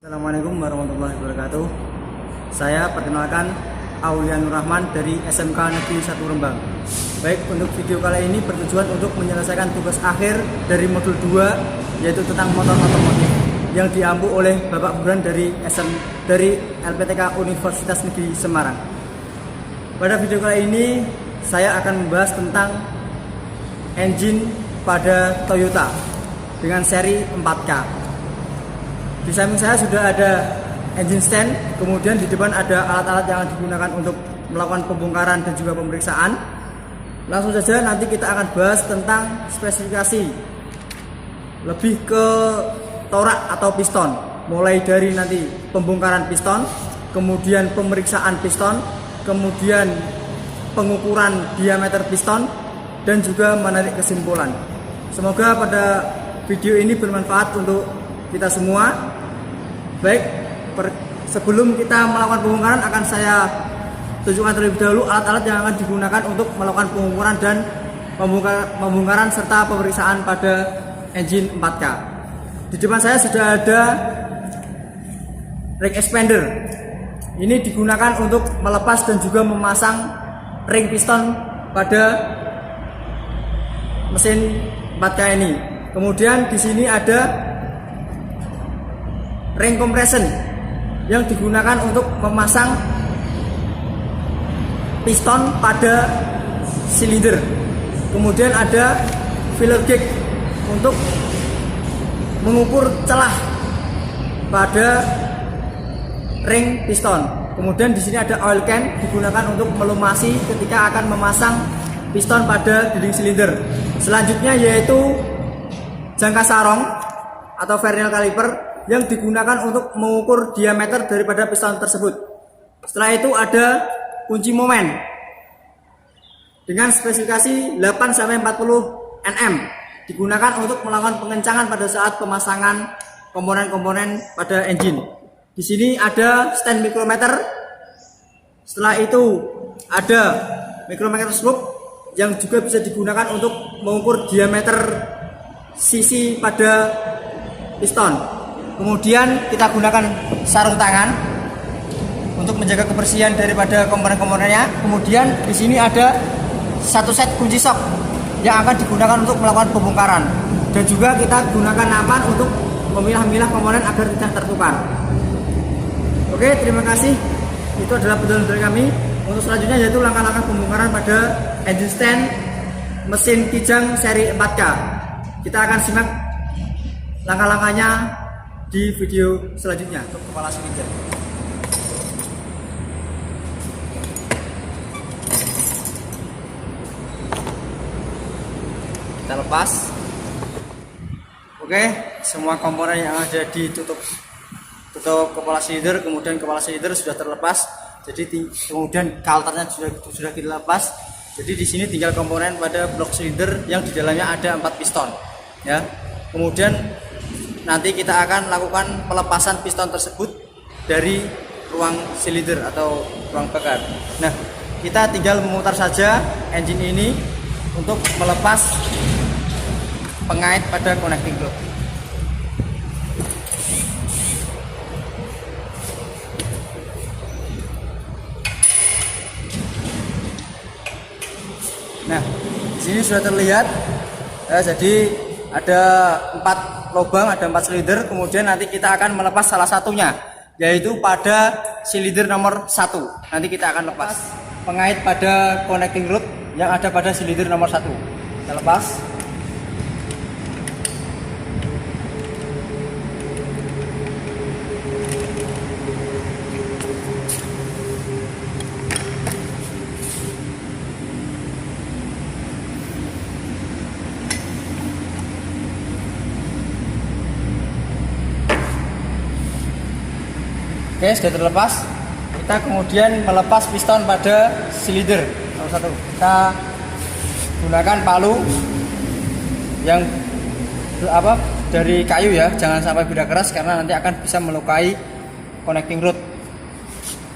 Assalamualaikum warahmatullahi wabarakatuh. Saya perkenalkan Aulia Nur Rahman dari SMK Negeri 1 Rembang. Baik, untuk video kali ini bertujuan untuk menyelesaikan tugas akhir dari modul 2, yaitu tentang motor otomotif yang diampu oleh Bapak Burhan dari LPTK Universitas Negeri Semarang. Pada video kali ini saya akan membahas tentang engine pada Toyota dengan seri 4K. Di samping saya sudah ada engine stand, kemudian di depan ada alat-alat yang digunakan untuk melakukan pembongkaran dan juga pemeriksaan. Langsung saja nanti kita akan bahas tentang spesifikasi, lebih ke torak atau piston, mulai dari nanti pembongkaran piston, kemudian pemeriksaan piston, kemudian pengukuran diameter piston, dan juga menarik kesimpulan. Semoga pada video ini bermanfaat untuk kita semua. Baik, sebelum kita melakukan pembongkaran akan saya tunjukkan terlebih dahulu alat-alat yang akan digunakan untuk melakukan pengukuran dan pembongkaran serta pemeriksaan pada engine 4K. Di depan saya sudah ada ring expander. Ini digunakan untuk melepas dan juga memasang ring piston pada mesin 4K ini. Kemudian di sini ada ring compression yang digunakan untuk memasang piston pada silinder. Kemudian ada filler gauge untuk mengukur celah pada ring piston. Kemudian di sini ada oil can digunakan untuk melumasi ketika akan memasang piston pada dinding silinder. Selanjutnya yaitu jangka sarong atau vernier caliper yang digunakan untuk mengukur diameter daripada piston tersebut. Setelah itu ada kunci momen dengan spesifikasi 8-40 Nm digunakan untuk melakukan pengencangan pada saat pemasangan komponen-komponen pada engine. Di sini ada stand micrometer. Setelah itu ada micrometer slope yang juga bisa digunakan untuk mengukur diameter sisi pada piston. Kemudian kita gunakan sarung tangan untuk menjaga kebersihan daripada komponen-komponennya. Kemudian di sini ada satu set kunci sok yang akan digunakan untuk melakukan pembongkaran. Dan juga kita gunakan nampan untuk memilah-milah komponen agar tidak tertukar. Oke, terima kasih. Itu adalah penjelasan dari kami. Untuk selanjutnya yaitu langkah-langkah pembongkaran pada engine stand mesin Kijang seri 4K. Kita akan simak langkah-langkahnya di video selanjutnya untuk kepala silinder. Kita lepas. Oke, semua komponen yang ada di tutup kepala silinder, kemudian kepala silinder sudah terlepas. Jadi kemudian kalternya sudah kita lepas. Jadi di sini tinggal komponen pada blok silinder yang di dalamnya ada 4 piston. Ya. Kemudian nanti kita akan lakukan pelepasan piston tersebut dari ruang silinder atau ruang bakar. Nah, kita tinggal memutar saja engine ini untuk melepas pengait pada connecting rod. Nah, di sini sudah terlihat. Jadi ada 4 lubang, ada 4 silinder. Kemudian nanti kita akan melepas salah satunya, yaitu pada silinder nomor 1. Nanti kita akan lepas pengait pada connecting rod yang ada pada silinder nomor 1. Kita lepas. Oke, sudah terlepas. Kita kemudian melepas piston pada silinder nomor 1. Kita gunakan palu yang dari kayu ya, jangan sampai benda keras karena nanti akan bisa melukai connecting rod.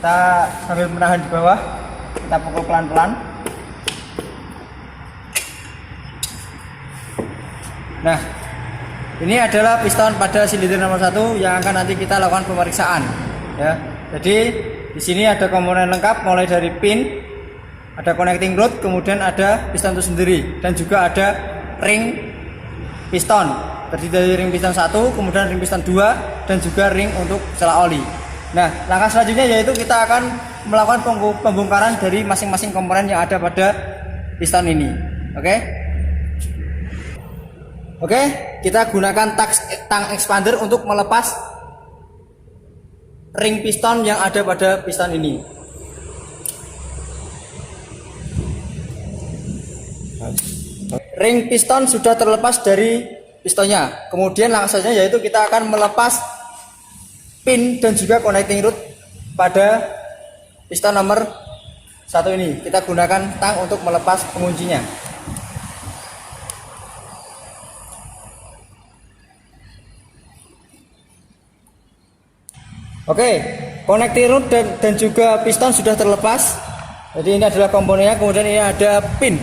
Kita sambil menahan di bawah, kita pukul pelan-pelan. Nah, Ini adalah piston pada silinder nomor 1 yang akan nanti kita lakukan pemeriksaan ya. Jadi di sini ada komponen lengkap mulai dari pin, ada connecting rod, kemudian ada piston itu sendiri dan juga ada ring piston. Terdiri dari ring piston 1, kemudian ring piston 2 dan juga ring untuk sela oli. Nah, langkah selanjutnya yaitu kita akan melakukan pembongkaran dari masing-masing komponen yang ada pada piston ini. Oke, kita gunakan tang expander untuk melepas ring piston yang ada pada piston ini. Ring piston sudah terlepas dari pistonnya. Kemudian langkah selanjutnya yaitu kita akan melepas pin dan juga connecting rod pada piston nomor 1 ini. Kita gunakan tang untuk melepas penguncinya. Oke, connecting rod dan juga piston sudah terlepas. Jadi ini adalah komponennya. Kemudian ini ada pin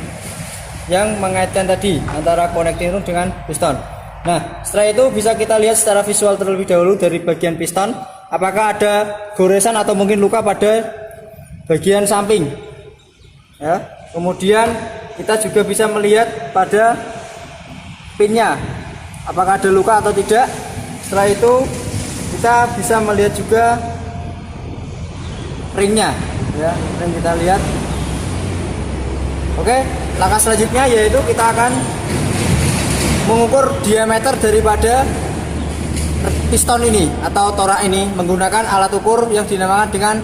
yang mengaitkan tadi antara connecting rod dengan piston. Nah, setelah itu bisa kita lihat secara visual terlebih dahulu dari bagian piston, apakah ada goresan atau mungkin luka pada bagian samping. Ya, kemudian kita juga bisa melihat pada pinnya, apakah ada luka atau tidak. Setelah itu kita bisa melihat juga ringnya, ya, ring kita lihat. Oke, langkah selanjutnya yaitu kita akan mengukur diameter daripada piston ini atau torak ini menggunakan alat ukur yang dinamakan dengan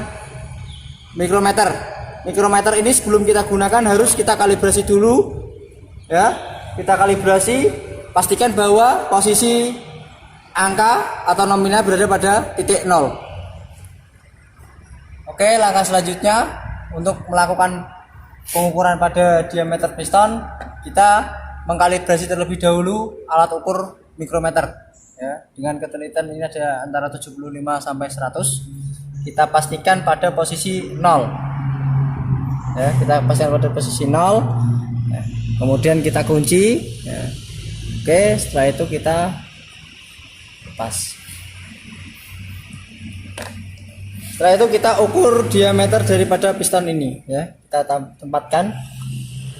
mikrometer. Mikrometer ini sebelum kita gunakan harus kita kalibrasi dulu, ya. Kita kalibrasi, pastikan bahwa posisi angka atau nominal berada pada titik 0. Oke, langkah selanjutnya untuk melakukan pengukuran pada diameter piston, kita mengkalibrasi terlebih dahulu alat ukur mikrometer, ya. Dengan ketelitian ini ada antara 75 sampai 100. Kita pastikan pada posisi 0. Ya, kita pastikan pada posisi 0. Ya. Kemudian kita kunci, ya. Oke, setelah itu kita lepas. Setelah itu kita ukur diameter daripada piston ini, ya. Kita tempatkan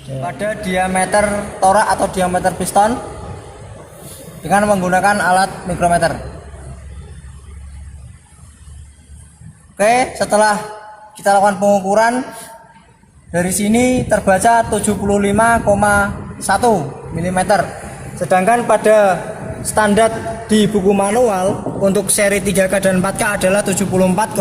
pada diameter torak atau diameter piston dengan menggunakan alat mikrometer. Oke, setelah kita lakukan pengukuran, dari sini terbaca 75,1 mm. Sedangkan pada standar di buku manual untuk seri 3K dan 4K adalah 74,96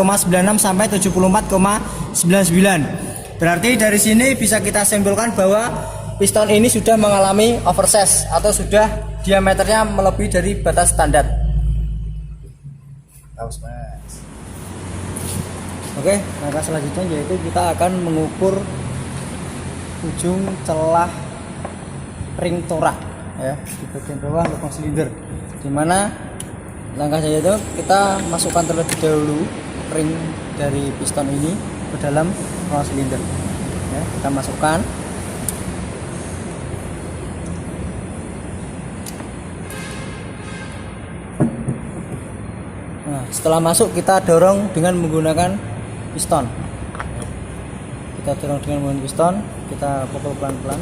sampai 74,99. Berarti dari sini bisa kita simpulkan bahwa piston ini sudah mengalami oversize atau sudah diameternya melebihi dari batas standar. Oke, langkah selanjutnya yaitu kita akan mengukur ujung celah ring torak, ya, di bagian bawah lubang silinder. Dimana langkahnya itu kita masukkan terlebih dahulu ring dari piston ini ke dalam ruang silinder, ya, kita masukkan. Nah, setelah masuk kita dorong dengan menggunakan piston. Kita dorong dengan menggunakan piston, kita pukul pelan-pelan.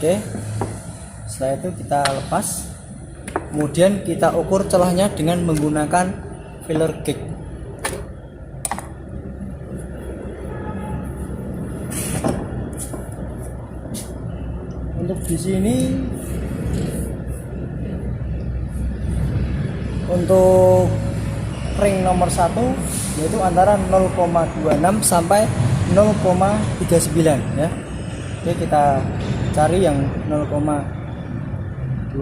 Oke, setelah itu kita lepas, kemudian kita ukur celahnya dengan menggunakan filler gauge. Untuk di sini, untuk ring nomor 1 yaitu antara 0,26 sampai 0,39, ya. Oke, kita cari yang 0,26.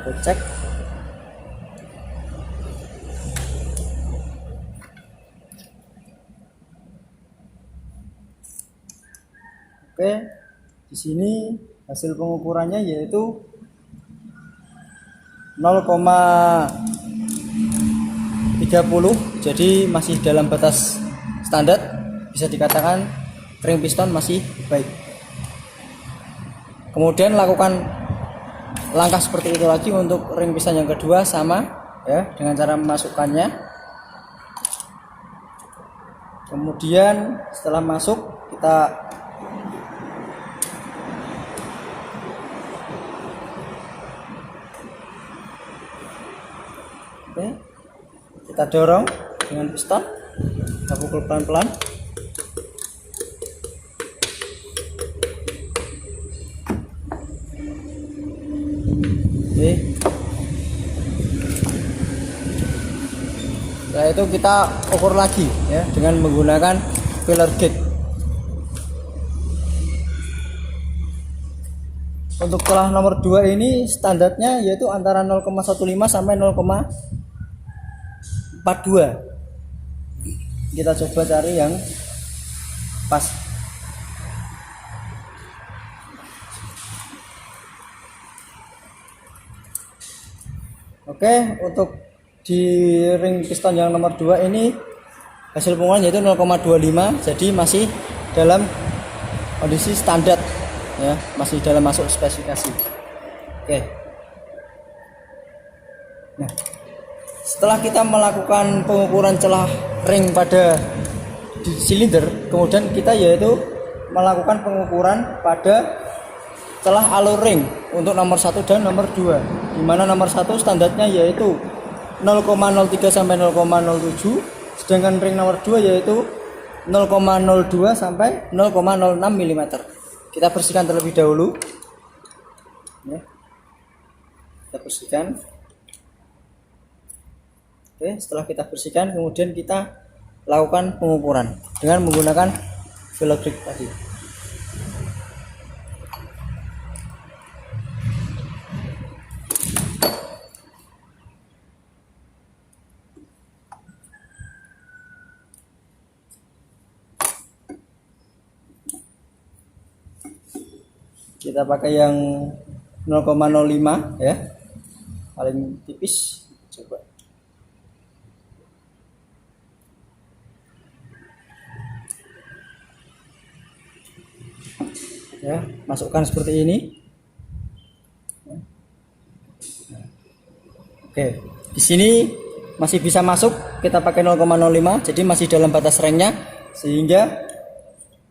Kita cek. Oke, di sini hasil pengukurannya yaitu 0,30, jadi masih dalam batas standar, bisa dikatakan ring piston masih baik. Kemudian lakukan langkah seperti itu lagi untuk ring piston yang kedua, sama ya dengan cara memasukkannya. Kemudian setelah masuk kita kita dorong dengan piston, kita pukul pelan-pelan. Oke. Setelah itu kita ukur lagi ya dengan menggunakan filler gauge. Untuk celah nomor 2 ini standarnya yaitu antara 0,15 sampai 0,42. Kita coba cari yang pas. Oke, untuk di ring piston yang nomor 2 ini hasil pengukuran yaitu 0,25, jadi masih dalam kondisi standar ya, masih dalam masuk spesifikasi. Oke. Nah, setelah kita melakukan pengukuran celah ring pada silinder, kemudian kita yaitu melakukan pengukuran pada celah alur ring untuk nomor 1 dan nomor 2, di mana nomor 1 standarnya yaitu 0,03 sampai 0,07, sedangkan ring nomor 2 yaitu 0,02 sampai 0,06 mm. Kita bersihkan terlebih dahulu ya. Kita bersihkan. Oke, setelah kita bersihkan kemudian kita lakukan pengukuran dengan menggunakan filler gauge tadi. Kita pakai yang 0,05 ya, paling tipis. Coba ya, masukkan seperti ini. Oke, di sini masih bisa masuk, kita pakai 0,05, jadi masih dalam batas ringnya, sehingga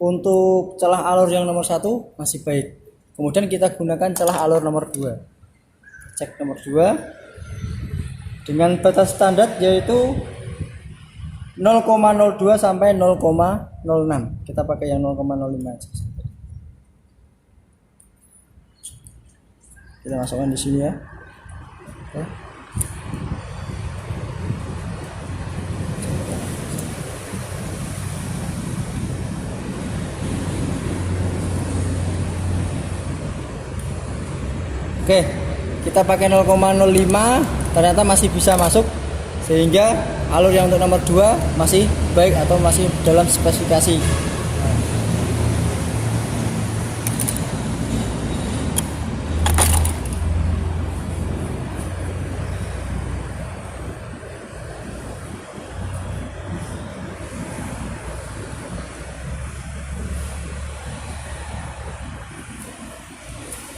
untuk celah alur yang nomor 1 masih baik. Kemudian kita gunakan celah alur nomor 2. Cek nomor 2 dengan batas standar yaitu 0,02 sampai 0,06. Kita pakai yang 0,05 aja. Kita masukkan di sini ya. Oke. Oke, kita pakai 0,05, ternyata masih bisa masuk, sehingga alur yang untuk nomor 2 masih baik atau masih dalam spesifikasi.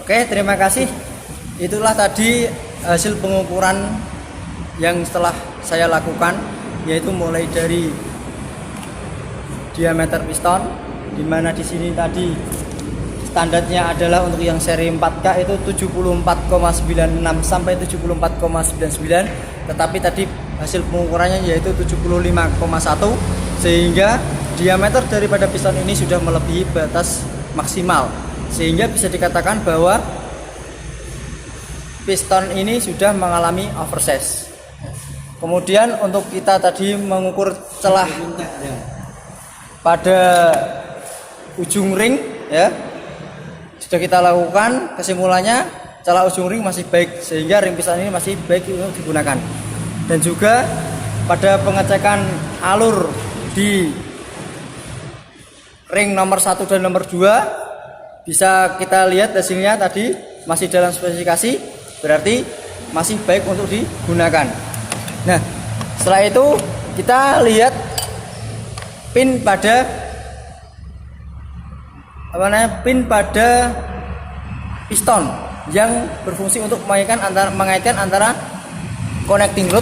Oke, terima kasih. Itulah tadi hasil pengukuran yang setelah saya lakukan, yaitu mulai dari diameter piston, dimana di sini tadi standarnya adalah untuk yang seri 4K itu 74,96 sampai 74,99, tetapi tadi hasil pengukurannya yaitu 75,1, sehingga diameter daripada piston ini sudah melebihi batas maksimal, sehingga bisa dikatakan bahwa piston ini sudah mengalami oversize. Kemudian untuk kita tadi mengukur celah pada ujung ring ya, sudah kita lakukan. Kesimpulannya celah ujung ring masih baik, sehingga ring piston ini masih baik untuk digunakan. Dan juga pada pengecekan alur di ring nomor 1 dan nomor 2 bisa kita lihat hasilnya tadi masih dalam spesifikasi, berarti masih baik untuk digunakan. Nah, setelah itu kita lihat pin pada piston yang berfungsi untuk mengaitkan antara connecting rod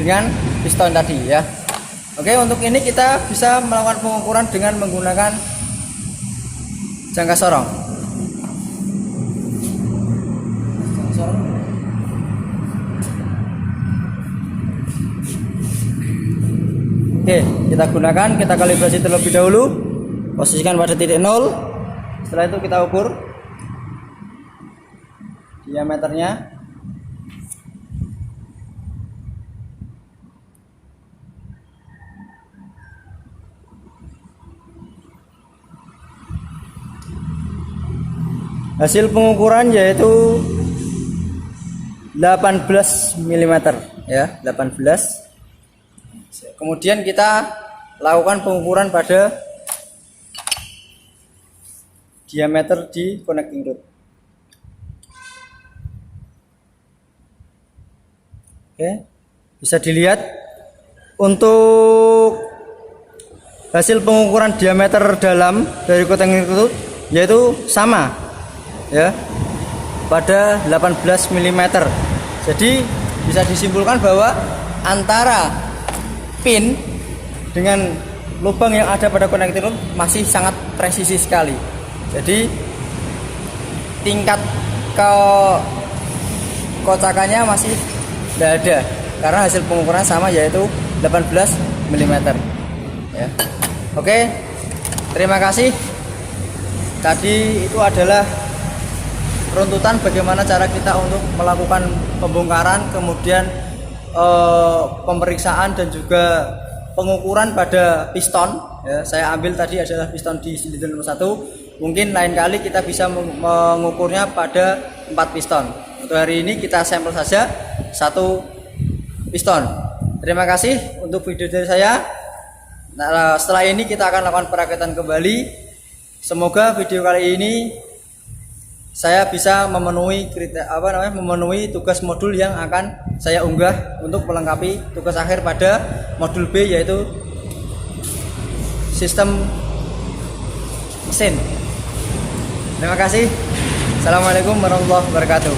dengan piston tadi ya. Oke, untuk ini kita bisa melakukan pengukuran dengan menggunakan jangka sorong. Oke, kita gunakan, kita kalibrasi terlebih dahulu. Posisikan pada titik 0. Setelah itu kita ukur diameternya. Hasil pengukuran yaitu 18 mm ya, 18. Kemudian kita lakukan pengukuran pada diameter di connecting rod. Oke, bisa dilihat untuk hasil pengukuran diameter dalam dari connecting rod yaitu sama ya, pada 18 mm. Jadi bisa disimpulkan bahwa antara pin dengan lubang yang ada pada connecting rod masih sangat presisi sekali. Jadi tingkat kekocakannya masih tidak ada karena hasil pengukuran sama yaitu 18 mm ya. Oke, terima kasih. Tadi itu adalah runtutan bagaimana cara kita untuk melakukan pembongkaran, kemudian pemeriksaan dan juga pengukuran pada piston ya. Saya ambil tadi adalah piston di silinder nomor 1. Mungkin lain kali kita bisa mengukurnya pada 4 piston. Untuk hari ini kita sampel saja 1 piston. Terima kasih untuk video dari saya. Nah, setelah ini kita akan lakukan perakitan kembali. Semoga video kali ini saya bisa memenuhi tugas modul yang akan saya unggah untuk melengkapi tugas akhir pada modul B, yaitu sistem mesin. Terima kasih. Assalamualaikum warahmatullahi wabarakatuh.